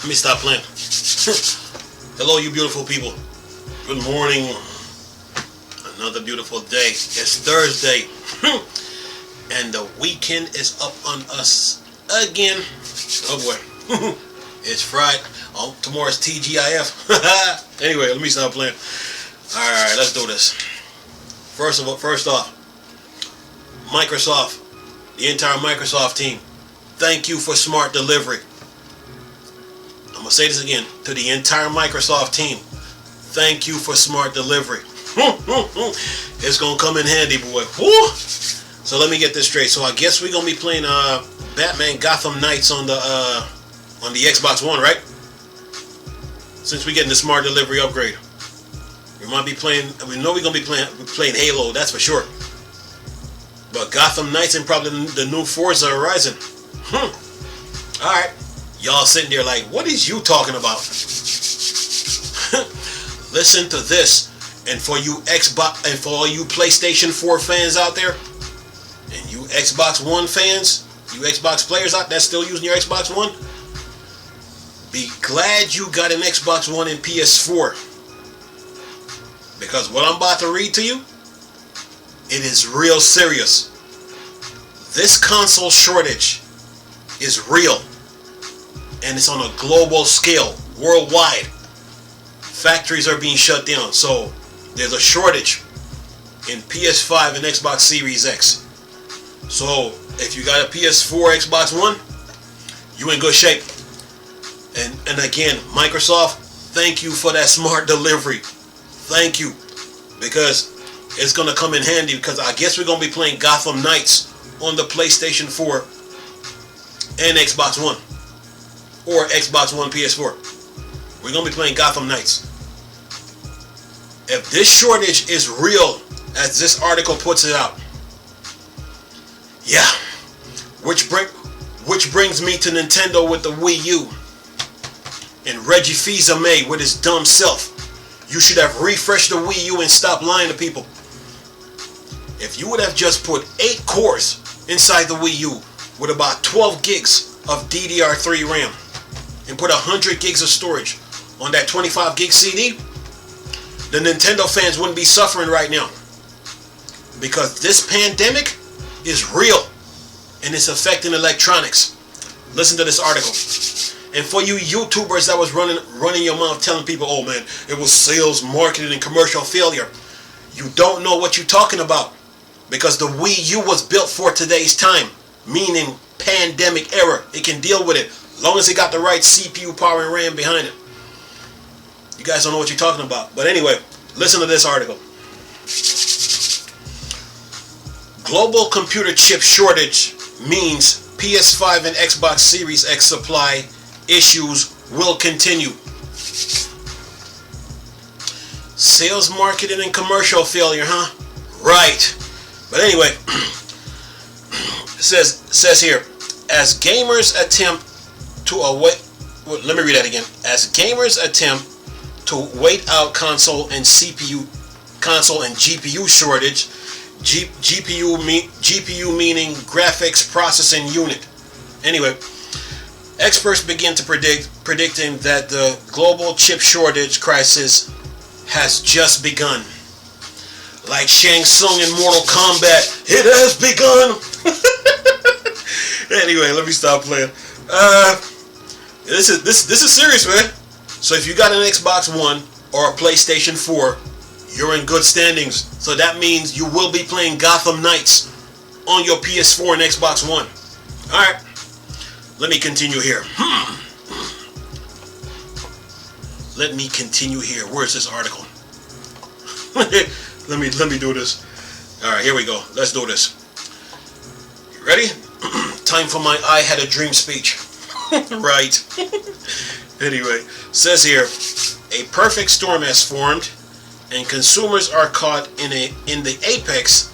Let me stop playing. Hello, you beautiful people. Good morning. Another beautiful day. It's Thursday. And the weekend is up on us again. Oh boy. It's Friday. Oh, tomorrow's TGIF. Anyway, let me stop playing. Alright, let's do this. First off, Microsoft, the entire Microsoft team, thank you for smart delivery. I'm going to say this again. To the entire Microsoft team, thank you for smart delivery. It's going to come in handy, boy. Woo! So let me get this straight. So I guess we're going to be playing Batman Gotham Knights on the Xbox One, right? Since we're getting the smart delivery upgrade. We might be playing, we know we're going to be playing Halo, that's for sure. But Gotham Knights and probably the new Forza Horizon. Alright. Y'all sitting there like, what is you talking about? Listen to this. And for you Xbox and for all you PlayStation 4 fans out there, and you Xbox One fans, you Xbox players out there still using your Xbox One, be glad you got an Xbox One and PS4. Because what I'm about to read to you, it is real serious. This console shortage is real. And it's on a global scale, worldwide. Factories are being shut down. So there's a shortage in PS5 and Xbox Series X. So if you got a PS4, Xbox One, you in good shape. And again, Microsoft, thank you for that smart delivery. Thank you. Because it's going to come in handy, because I guess we're going to be playing Gotham Knights on the PlayStation 4 and Xbox One. Or Xbox One PS4. We're going to be playing Gotham Knights. If this shortage is real, as this article puts it out, yeah. Which brings me to Nintendo with the Wii U. And Reggie Fils-Aimé with his dumb self. You should have refreshed the Wii U and stopped lying to people. If you would have just put 8 cores inside the Wii U with about 12 gigs of DDR3 RAM and put 100 gigs of storage on that 25 gig CD, the Nintendo fans wouldn't be suffering right now. Because this pandemic is real and it's affecting electronics. Listen to this article. And for you YouTubers that was running your mouth telling people, oh man, it was sales, marketing, and commercial failure. You don't know what you're talking about. Because the Wii U was built for today's time. Meaning pandemic era. It can deal with it. As long as it got the right CPU power and RAM behind it. You guys don't know what you're talking about. But anyway, listen to this article. Global computer chip shortage means PS5 and Xbox Series X supply issues will continue. Sales, marketing, and commercial failure, huh? Right. But anyway, it says here, as gamers attempt to let me read that again. As gamers attempt to wait out console and GPU shortage, GPU meaning graphics processing unit. Anyway, experts begin to predicting that the global chip shortage crisis has just begun. Like Shang Tsung in Mortal Kombat, it has begun. Anyway, let me stop playing. This is serious, man. So if you got an Xbox One or a PlayStation 4, you're in good standings. So that means you will be playing Gotham Knights on your PS4 and Xbox One. Alright. Let me continue here. Let me continue here. Where's this article? Let me do this. Alright, here we go. Let's do this. You ready? Time for my I had a dream speech. Right. Anyway, says here, a perfect storm has formed and consumers are caught in the apex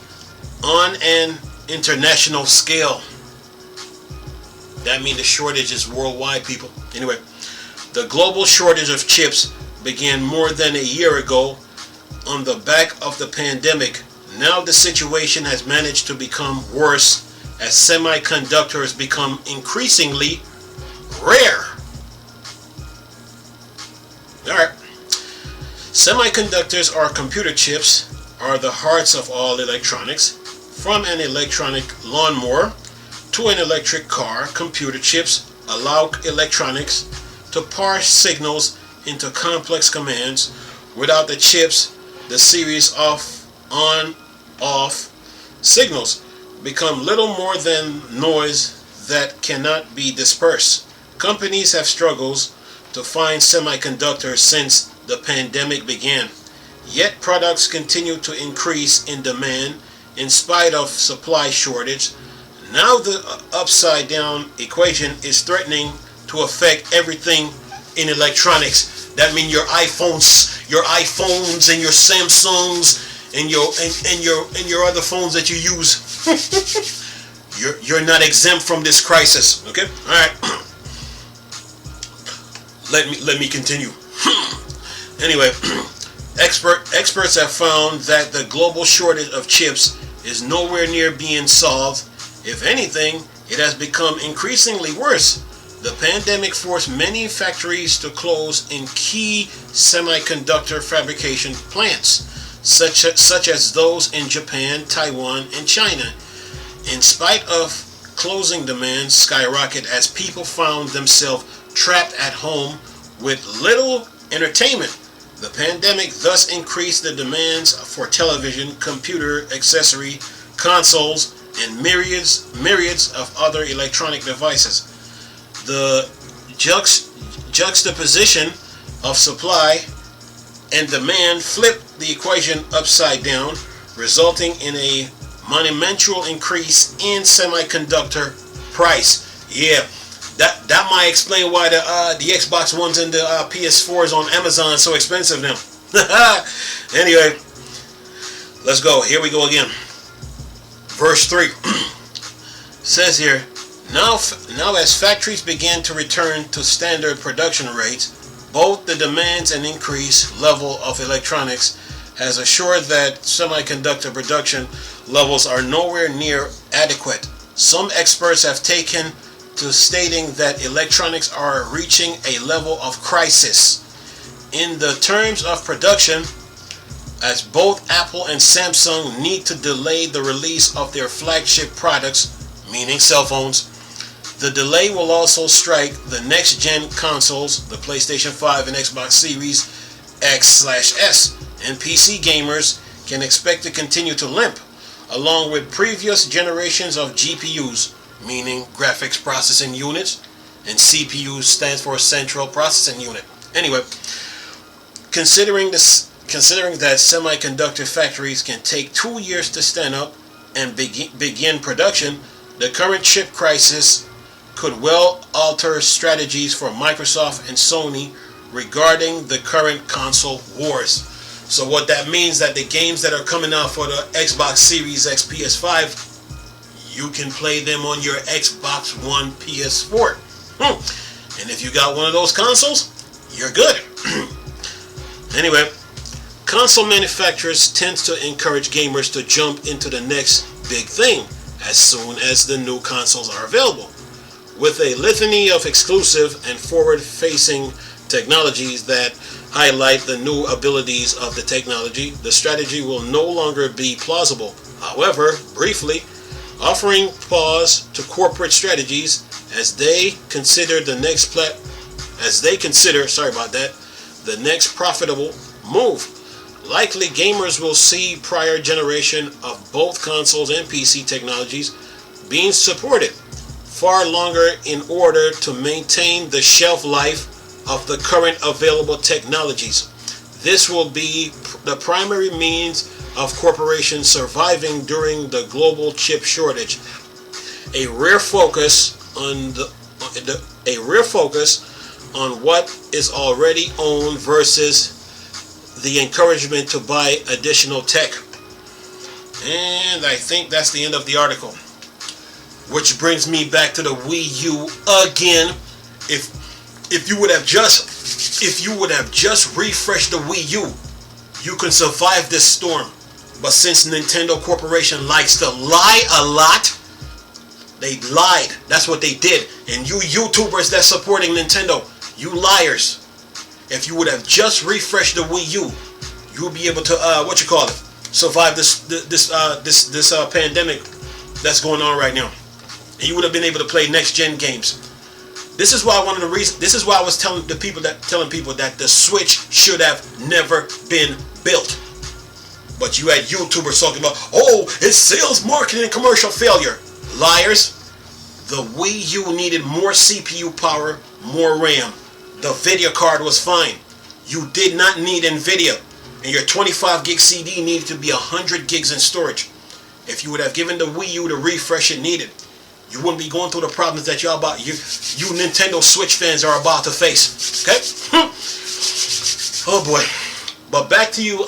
on an international scale. That means the shortage is worldwide, people. Anyway, the global shortage of chips began more than a year ago on the back of the pandemic. Now the situation has managed to become worse as semiconductors become increasingly rare. Semiconductors or computer chips are the hearts of all electronics. From an electronic lawnmower to an electric car, computer chips allow electronics to parse signals into complex commands. Without the chips, the series of on-off signals become little more than noise that cannot be dispersed. Companies have struggled to find semiconductors since the pandemic began, yet products continue to increase in demand in spite of supply shortage. Now the upside down equation is threatening to affect everything in electronics. That means your iPhones and your Samsungs and your other phones that you use. You're not exempt from this crisis. Okay? All right. Let me continue. Anyway, experts have found that the global shortage of chips is nowhere near being solved. If anything, it has become increasingly worse. The pandemic forced many factories to close in key semiconductor fabrication plants, such as those in Japan, Taiwan, and China. In spite of closing demands skyrocket as people found themselves trapped at home with little entertainment. The pandemic thus increased the demands for television, computer, accessory, consoles, and myriads of other electronic devices. The juxtaposition of supply and demand flipped the equation upside down, resulting in a monumental increase in semiconductor price. Yeah, that might explain why the Xbox Ones and the PS4s on Amazon are so expensive now. Anyway, let's go. Here we go again. Verse 3 says here, now as factories began to return to standard production rates, both the demands and increased level of electronics has assured that semiconductor production levels are nowhere near adequate. Some experts have taken to stating that electronics are reaching a level of crisis. In the terms of production, as both Apple and Samsung need to delay the release of their flagship products, meaning cell phones. The delay will also strike the next-gen consoles, the PlayStation 5 and Xbox Series X/S, and PC gamers can expect to continue to limp, along with previous generations of GPUs, meaning graphics processing units, and CPU stands for Central Processing Unit. Anyway, considering that semiconductor factories can take 2 years to stand up and begin production, the current chip crisis could well alter strategies for Microsoft and Sony regarding the current console wars. So what that means that the games that are coming out for the Xbox Series X PS5, you can play them on your Xbox One PS4. And if you got one of those consoles, you're good. Anyway, console manufacturers tend to encourage gamers to jump into the next big thing as soon as the new consoles are available. With a litany of exclusive and forward-facing technologies that highlight the new abilities of the technology, the strategy will no longer be plausible. However, briefly, offering pause to corporate strategies as they consider the next profitable move. Likely gamers will see prior generation of both consoles and PC technologies being supported far longer in order to maintain the shelf life of the current available technologies. This will be the primary means of corporations surviving during the global chip shortage. A rare focus on what is already owned versus the encouragement to buy additional tech. And I think that's the end of the article. Which brings me back to the Wii U again. If you would have just refreshed the Wii U, you can survive this storm. But since Nintendo Corporation likes to lie a lot, they lied. That's what they did. And you YouTubers that's supporting Nintendo, you liars. if you would have just refreshed the Wii U, you would be able to survive this pandemic that's going on right now, and you would have been able to play next gen games. This is why This is why I was telling people that the Switch should have never been built. But you had YouTubers talking about, oh, it's sales, marketing, and commercial failure. Liars. The Wii U needed more CPU power, more RAM. The video card was fine. You did not need NVIDIA. And your 25 gig CD needed to be 100 gigs in storage. If you would have given the Wii U the refresh it needed, you wouldn't be going through the problems that you Nintendo Switch fans are about to face. Okay? Oh boy. But back to you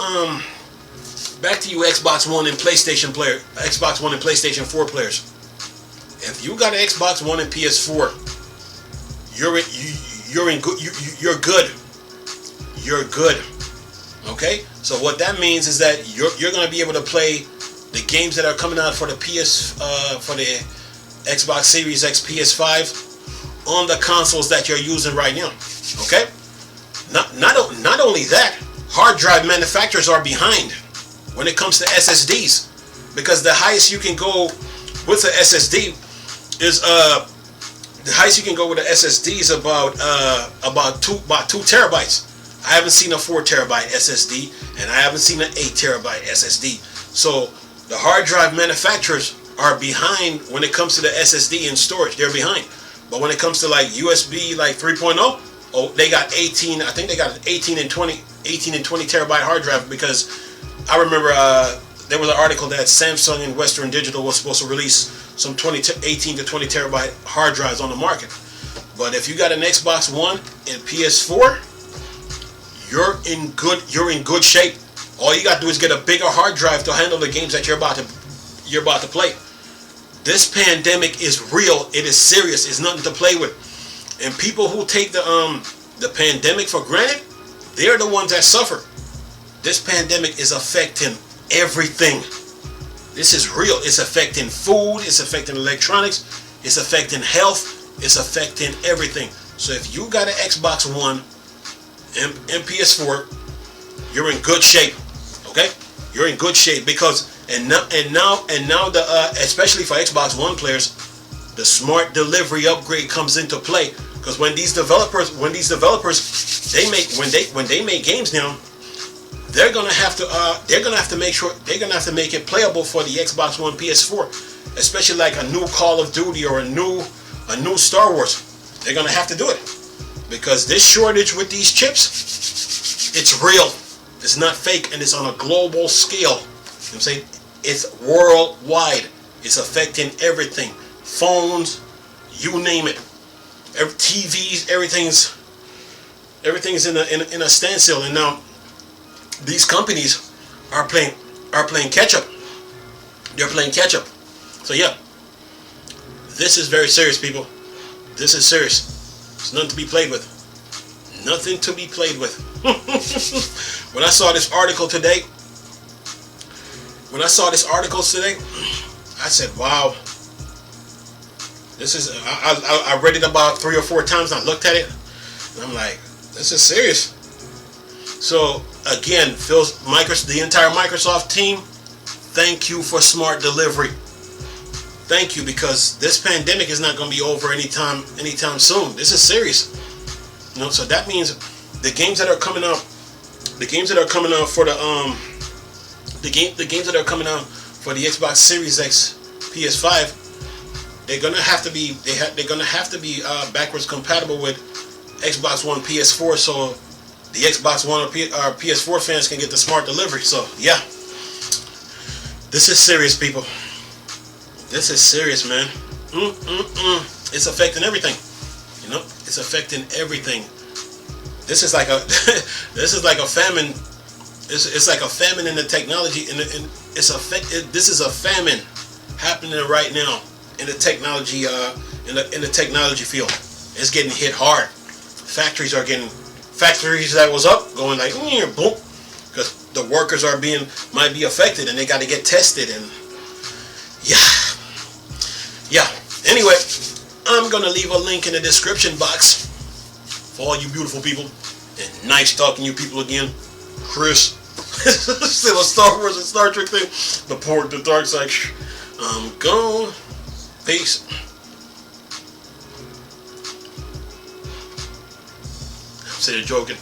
Xbox One and PlayStation 4 players. If you got an Xbox One and PS4, you're good. You're good. Okay? So what that means is that you're going to be able to play the games that are coming out for the Xbox Series X, PS5 on the consoles that you're using right now. Okay? Not only that, hard drive manufacturers are behind when it comes to SSDs, because the highest you can go with the SSD is about 2 terabytes. I haven't seen a 4 terabyte SSD, and I haven't seen an 8 terabyte SSD. So the hard drive manufacturers are behind when it comes to the SSD and storage. They're behind. But when it comes to like USB like 3.0, oh, they got 18. I think they got 18 and 20 terabyte hard drive, because I remember there was an article that Samsung and Western Digital was supposed to release some 18 to 20 terabyte hard drives on the market. But if you got an Xbox One and PS4, you're in good shape. All you got to do is get a bigger hard drive to handle the games that you're about to play. This pandemic is real. It is serious. It's nothing to play with. And people who take the pandemic for granted, they're the ones that suffer. This pandemic is affecting everything. This is real. It's affecting food. It's affecting electronics. It's affecting health. It's affecting everything. So if you got an Xbox One and PS4, you're in good shape. Okay? You're in good shape, because now the especially for Xbox One players, the smart delivery upgrade comes into play. Because when these developers when they make games now, they're gonna have to make it playable for the Xbox One, PS4, especially like a new Call of Duty or a new Star Wars. They're gonna have to do it, because this shortage with these chips, it's real. It's not fake, and it's on a global scale. You know what I'm saying? It's worldwide. It's affecting everything. Phones, you name it. TVs, everything's in a standstill. And now these companies are playing catch up. They're playing catch up. So yeah, this is very serious, people. This is serious. It's nothing to be played with. Nothing to be played with. When I saw this article today, I said, wow. This is, I read it about 3 or 4 times, and I looked at it, and I'm like, this is serious. So again, the entire Microsoft team, thank you for smart delivery. Thank you, because this pandemic is not going to be over anytime soon. This is serious. You know, so that means the games that are coming out for the Xbox Series X, PS5, they're gonna have to be backwards compatible with Xbox One, PS4, so the Xbox One or PS4 fans can get the smart delivery. So yeah, this is serious, people. This is serious, man. It's affecting everything. You know, it's affecting everything. This is like a famine. It's like a famine in the technology. This is a famine happening right now in the technology in the technology field. It's getting hit hard. Factories that was up going like boom, because the workers might be affected, and they got to get tested, and yeah. Anyway, I'm gonna leave a link in the description box for all you beautiful people. And nice talking to you people again. Chris. Still a Star Wars and Star Trek thing. The dark side. I'm gone. Peace. I'm sitting joking.